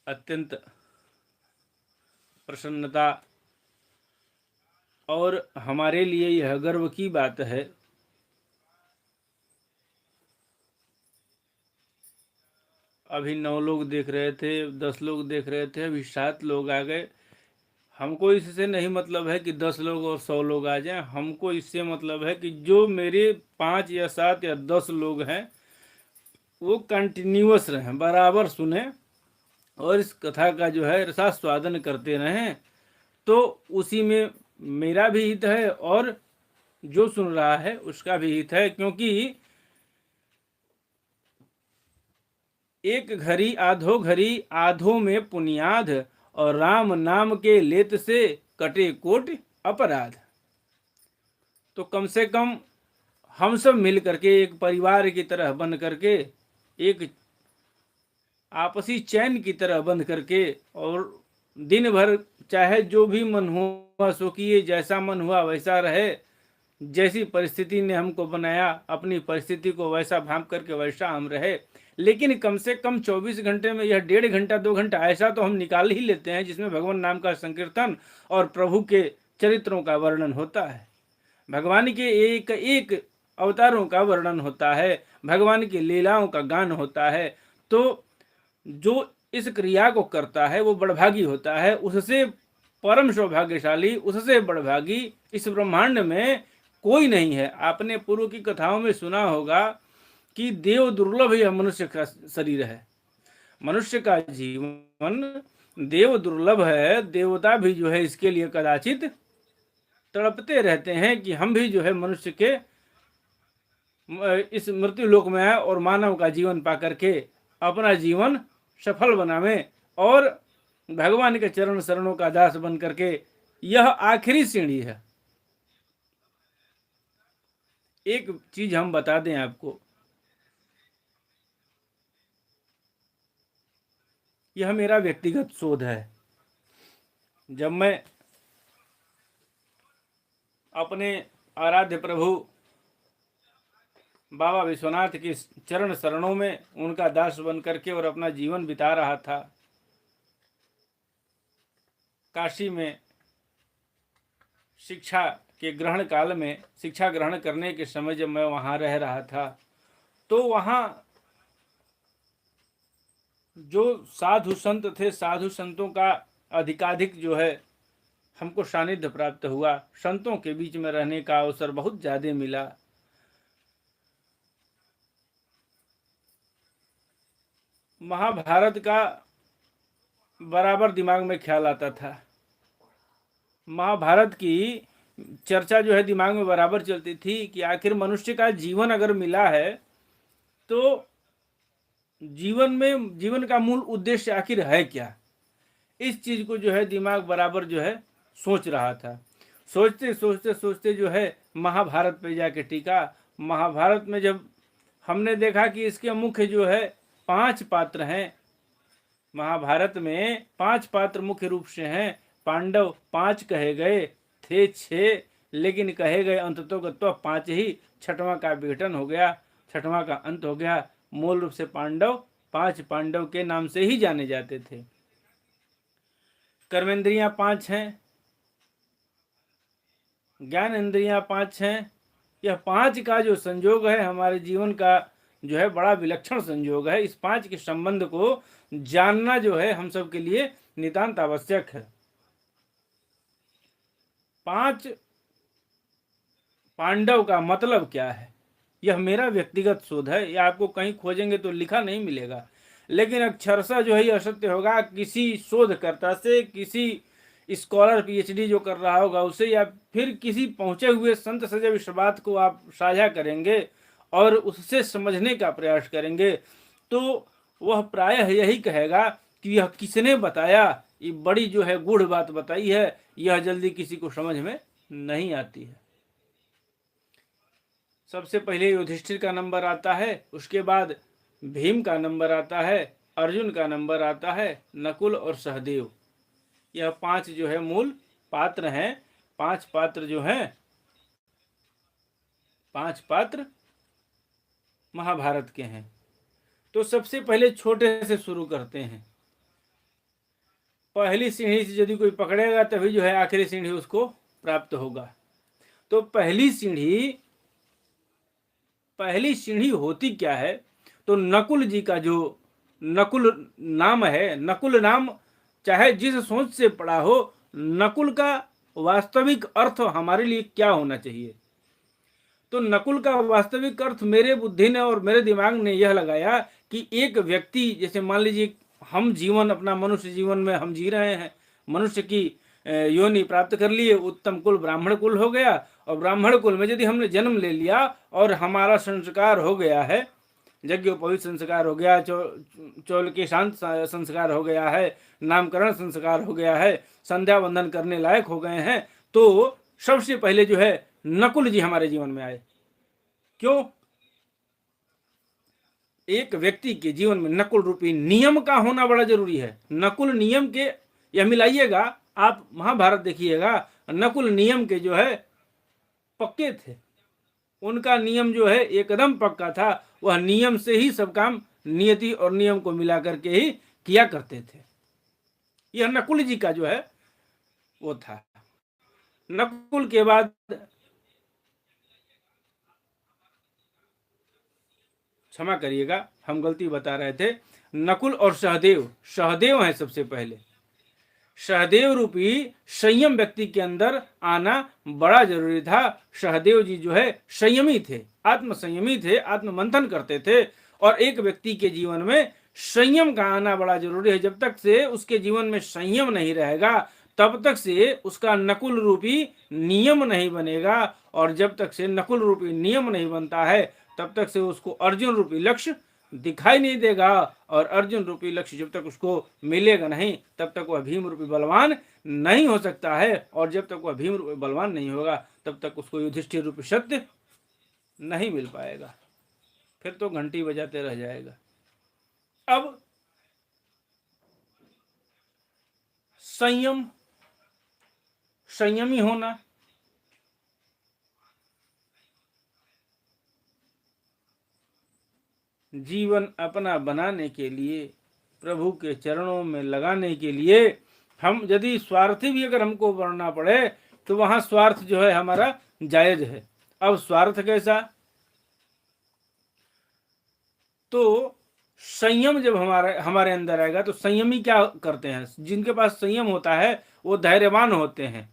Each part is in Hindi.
अत्यंत प्रसन्नता और हमारे लिए यह गर्व की बात है अभी 9 लोग देख रहे थे, 10 लोग देख रहे थे, अभी 7 लोग आ गए। हमको इससे नहीं मतलब है कि 10 लोग और 100 लोग आ जाएं। हमको इससे मतलब है कि जो मेरे 5 या 7 या 10 लोग हैं वो कंटिन्यूअस रहें, बराबर सुने और इस कथा का जो है रसास्वादन करते रहें। तो उसी में मेरा भी हित है और जो सुन रहा है उसका भी हित है, क्योंकि एक घड़ी आधो घड़ी आधो में पुनियाद और राम नाम के लेत से कटे कोट अपराध। तो कम से कम हम सब मिल करके एक परिवार की तरह बन करके, एक आपसी चैन की तरह बंध करके, और दिन भर चाहे जो भी मन हुआ सो किए, जैसा मन हुआ वैसा रहे, जैसी परिस्थिति ने हमको बनाया अपनी परिस्थिति को वैसा भांप करके वैसा हम रहे। लेकिन कम से कम 24 घंटे में यह 1.5 घंटा 2 घंटा ऐसा तो हम निकाल ही लेते हैं जिसमें भगवान नाम का संकीर्तन और प्रभु के चरित्रों का वर्णन होता है, भगवान के एक एक अवतारों का वर्णन होता है, भगवान की लीलाओं का गान होता है। तो जो इस क्रिया को करता है वो बड़भागी होता है, उससे परम सौभाग्यशाली, उससे बड़भागी इस ब्रह्मांड में कोई नहीं है। आपने पूर्व की कथाओं में सुना होगा कि देव दुर्लभ यह मनुष्य का शरीर है, मनुष्य का जीवन देव दुर्लभ है। देवता भी जो है इसके लिए कदाचित तड़पते रहते हैं कि हम भी जो है मनुष्य के इस मृत्यु लोक में आए और मानव का जीवन पा करके अपना जीवन सफल बनावे और भगवान के चरण शरणों का दास बन करके। यह आखिरी सीढ़ी है। एक चीज हम बता दें आपको, यह मेरा व्यक्तिगत शोध है। जब मैं अपने आराध्य प्रभु बाबा विश्वनाथ के चरण शरणों में उनका दास बन करके और अपना जीवन बिता रहा था, काशी में शिक्षा के ग्रहण काल में, शिक्षा ग्रहण करने के समय जब मैं वहाँ रह रहा था, तो वहाँ जो साधु संत थे, साधु संतों का अधिकाधिक जो है हमको सानिध्य प्राप्त हुआ। संतों के बीच में रहने का अवसर बहुत ज़्यादा मिला। महाभारत का बराबर दिमाग में ख्याल आता था, महाभारत की चर्चा जो है दिमाग में बराबर चलती थी कि आखिर मनुष्य का जीवन अगर मिला है तो जीवन में, जीवन का मूल उद्देश्य आखिर है क्या। इस चीज को जो है दिमाग बराबर जो है सोच रहा था। सोचते सोचते सोचते जो है महाभारत पे जाके टिका। महाभारत में जब हमने देखा कि इसके मुख्य जो है 5 पात्र हैं, महाभारत में 5 पात्र मुख्य रूप से हैं। पांडव 5 कहे गए थे, 6 लेकिन कहे गए अंततोगत्वा 5 ही। छठवां का विघटन हो गया, छठवां का अंत हो गया। मूल रूप से पांडव 5 पांडव के नाम से ही जाने जाते थे। कर्मेंद्रियां 5 हैं, ज्ञान इंद्रियां 5 हैं। यह 5 का जो संयोग है हमारे जीवन का जो है बड़ा विलक्षण संयोग है। इस 5 के संबंध को जानना जो है हम सब के लिए नितांत आवश्यक है। 5 पांडव का मतलब क्या है, यह मेरा व्यक्तिगत शोध है। यह आपको कहीं खोजेंगे तो लिखा नहीं मिलेगा, लेकिन अक्षरशः जो है यह सत्य होगा। किसी शोधकर्ता से, किसी स्कॉलर पीएचडी जो कर रहा होगा उसे, या फिर किसी पहुंचे हुए संत से जब इस बात को आप साझा करेंगे और उससे समझने का प्रयास करेंगे तो वह प्रायः यही कहेगा कि यह किसने बताया, ये बड़ी जो है गूढ़ बात बताई है, यह जल्दी किसी को समझ में नहीं आती है। सबसे पहले युधिष्ठिर का नंबर आता है, उसके बाद भीम का नंबर आता है, अर्जुन का नंबर आता है, नकुल और सहदेव। यह 5 जो है मूल पात्र हैं। 5 पात्र जो हैं, 5 पात्र महाभारत के हैं। तो सबसे पहले छोटे से शुरू करते हैं। पहली सीढ़ी से यदि कोई पकड़ेगा तभी जो है आखिरी सीढ़ी उसको प्राप्त होगा। तो पहली सीढ़ी होती क्या है? तो नकुल जी का जो नकुल नाम है, नकुल नाम चाहे जिस सोच से पड़ा हो, नकुल का वास्तविक अर्थ हमारे लिए क्या होना चाहिए? तो नकुल का वास्तविक अर्थ मेरे बुद्धि ने और मेरे दिमाग ने यह लगाया कि एक व्यक्ति, जैसे मान लीजिए हम जीवन अपना मनुष्य जीवन में हम जी रहे हैं, मनुष्य की योनि प्राप्त कर लिए, उत्तम कुल ब्राह्मण कुल हो गया, और ब्राह्मण कुल में यदि हमने जन्म ले लिया और हमारा संस्कार हो गया है, यज्ञोपवीत संस्कार हो गया, चौल के शांत संस्कार हो गया है, नामकरण संस्कार हो गया है, संध्या वंदन करने लायक हो गए हैं, तो सबसे पहले जो है नकुल जी हमारे जीवन में आए। क्यों? एक व्यक्ति के जीवन में नकुल रूपी नियम का होना बड़ा जरूरी है। नकुल नियम के, यह मिलाइएगा, आप महाभारत देखिएगा, नकुल नियम के जो है पक्के थे, उनका नियम जो है एकदम पक्का था, वह नियम से ही सब काम, नियति और नियम को मिला करके ही किया करते थे। यह नकुल जी का जो है वो था। नकुल के बाद क्षमा करिएगा, हम गलती बता रहे थे, नकुल और सहदेव, सहदेव है सबसे पहले। सहदेव रूपी संयम व्यक्ति के अंदर आना बड़ा जरूरी था। सहदेव जी जो है संयमी थे, आत्म संयमी थे, आत्म मंथन करते थे, और एक व्यक्ति के जीवन में संयम का आना बड़ा जरूरी है। जब तक से उसके जीवन में संयम नहीं रहेगा तब तक से उसका नकुल रूपी नियम नहीं बनेगा, और जब तक से नकुल रूपी नियम नहीं बनता है तब तक से उसको अर्जुन रूपी लक्ष्य दिखाई नहीं देगा, और अर्जुन रूपी लक्ष्य जब तक उसको मिलेगा नहीं तब तक वह भीम रूपी बलवान नहीं हो सकता है, और जब तक वह भीम रूपी बलवान नहीं होगा तब तक उसको युधिष्ठिर रूपी सत्य नहीं मिल पाएगा, फिर तो घंटी बजाते रह जाएगा। अब संयमी होना, जीवन अपना बनाने के लिए, प्रभु के चरणों में लगाने के लिए, हम यदि स्वार्थी भी अगर हमको बनना पड़े तो वहां स्वार्थ जो है हमारा जायज है। अब स्वार्थ कैसा? तो संयम जब हमारे अंदर आएगा तो संयमी क्या करते हैं? जिनके पास संयम होता है वो धैर्यवान होते हैं,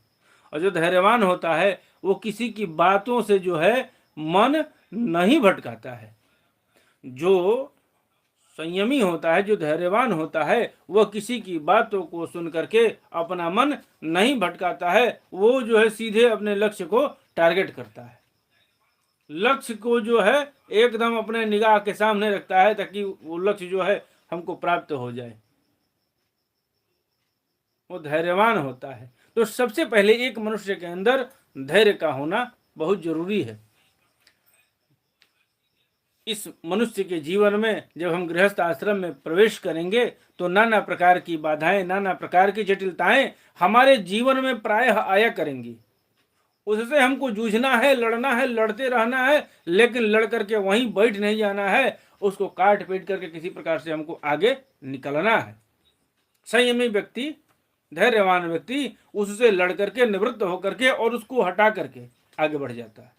और जो धैर्यवान होता है वो किसी की बातों से जो है मन नहीं भटकाता है। जो संयमी होता है, जो धैर्यवान होता है, वह किसी की बातों को सुन करके अपना मन नहीं भटकाता है, वो जो है सीधे अपने लक्ष्य को टारगेट करता है, लक्ष्य को जो है एकदम अपने निगाह के सामने रखता है ताकि वो लक्ष्य जो है हमको प्राप्त हो जाए। वो धैर्यवान होता है। तो सबसे पहले एक मनुष्य के अंदर धैर्य का होना बहुत जरूरी है। इस मनुष्य के जीवन में जब हम गृहस्थ आश्रम में प्रवेश करेंगे तो नाना प्रकार की बाधाएं, नाना प्रकार की जटिलताएं हमारे जीवन में प्रायः आया करेंगी। उससे हमको जूझना है, लड़ना है, लड़ते रहना है, लेकिन लड़ करके वहीं बैठ नहीं जाना है, उसको काट पीट करके किसी प्रकार से हमको आगे निकलना है। संयमी व्यक्ति, धैर्यवान व्यक्ति उससे लड़ करके, निवृत्त होकर के और उसको हटा करके आगे बढ़ जाता है।